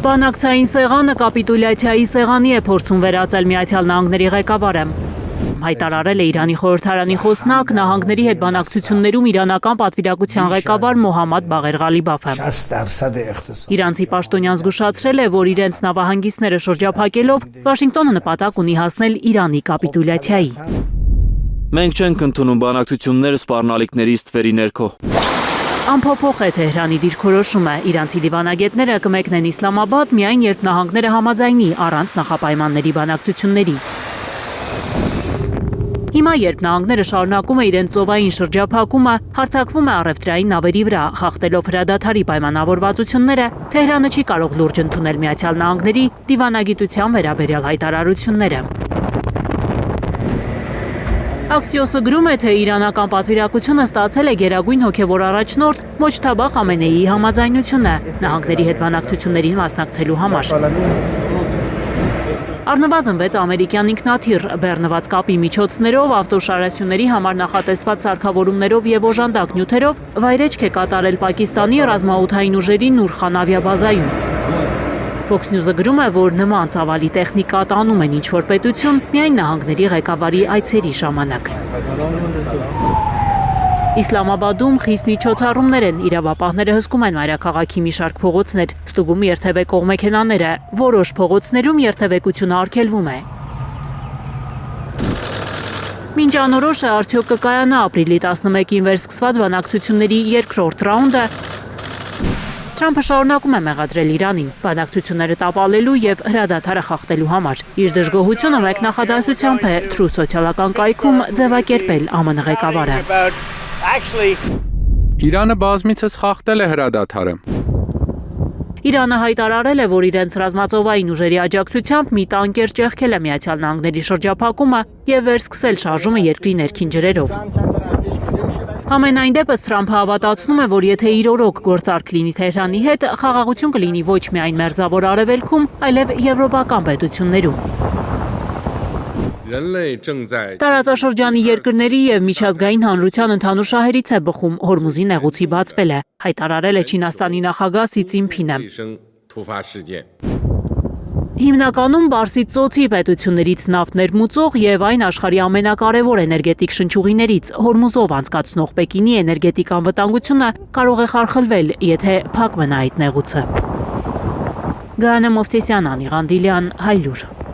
Բանակցային սեղանը կապիտուլյացիայի սեղանի է փորձում վերածել Միացյալ Նահանգների ղեկավարը։ Հայտարարել է Իրանի խորհրդարանի խոսնակ նահանգների հետ բանակցություններում իրանական պատվիրակության ղեկավար Մոհամմադ Բաղեր Ղալիբաֆը։ Իրանցի պաշտոնյան զգուշացրել է, որ իրենց նավահանգիստները շրջափակելով Վաշինգտոնը նպատակ ունի հասնել Իրանի կապիտուլյացիայի։ Մենք չենք ընդունում բանակցությունները սպառնալիքների ստվերի ներքո։ Անփոփոխ է Թեհրանի դիրքորոշումը։ Իրանցի դիվանագետները կմեկնեն Իսլամաբադ միայն երբ նահանգները համաձայնի առանց նախապայմանների բանակցությունների։ Հիմա երբ նահանգները շարունակում է իրենց ծովային շրջափակումը, հարձակվում է առևտրային նավերի վրա, խախտելով հրադադարի պայմանավորվածությունները, Թեհրանը չի կարող լուրջ ընդունել Միացյալ Նահանգների դիվանագիտության վերաբերյալ հայտարարությունները։ Axios-ը գրում է, թե իրանական պատվիրակությունը ստացել է գերագույն հոգևոր առաջնորդ Մոջթաբա Խամենեիի համաձայնությունը նահանգների հետ բանակցություններին մասնակցելու համար։ Առնվազն 6 ամերիկյան ինքնաթիռ բեռնված կապի միջոցներով, ավտոշարությունների համար նախատեսված սարքավորումներով եւ օժանդակ նյութերով վայրեջք է կատարել Պակիստանի ռազմաօդային ուժերի Նուրխան ավիաբազայում։ Fox News-ը գրում է, որ նման ծավալի տեխնիկա տանում են ինչ-որ պետություն միայն նահանգների ղեկավարի այցերի ժամանակ։ Իսլամաբադում խիստ միջոցառումներ են, իրավապահները հսկում են մայրաքաղաքի մի շարք փողոցներ, ստուգում երթևեկող մեքենաները, որոշ փողոցներում երթևեկությունը արգելվում է։ Մինչ անորոշ է արդյոք կկայանա ապրիլի 11-ին վերսկսված բանակցությունների երկրորդ ռաունդը, Թրամփը շարունակում է մեղադրել Իրանին բանակցությունները տապալելու եւ հրադադարը խախտելու համար։ Իր դժգոհությունը մեկ նախադասությամբ է True սոցիալական կայքում ձևակերպել ԱՄՆ ղեկավարը։ Իրանը բազմիցս խախտել է հրադադարը։ Իրանը հայտարարել է, որ իրենց ռազմածովային ուժերի աջակցությամբ մի տանկեր ճեղքել է Միացյալ Նահանգների շրջափակումը եւ վերսկսել շարժումը երկրի ներքին ջրերով։ Համենայն դեպս Թրամփը հավատացնում է, որ եթե իր օրոք գործարք լինի Թեհրանի հետ, խաղաղություն կլինի ոչ միայն Մերձավոր Արևելքում, այլև եվրոպական պետություններում։ Տարածաշրջանի երկրների եւ միջազգային հանրության ընդհանուր շահերից է բխում Հորմուզի նեղուցի բացվելը, հայտարարել է Չինաստանի նախագահ Սի Ցինփինը։ Հիմնականում Պարսից ծոցի պետություններից նավթ ներմուծող եւ այն աշխարհի ամենակարևոր էներգետիկ շնչուղիներից Հորմուզով անցկացնող Պեկինի էներգետիկ անվտանգությունը կարող է խարխլվել, եթե փակ մնա այդ նեղուցը։ Գայանե Մովսեսյան, Անի Ղանդիլյան, Հայլուր։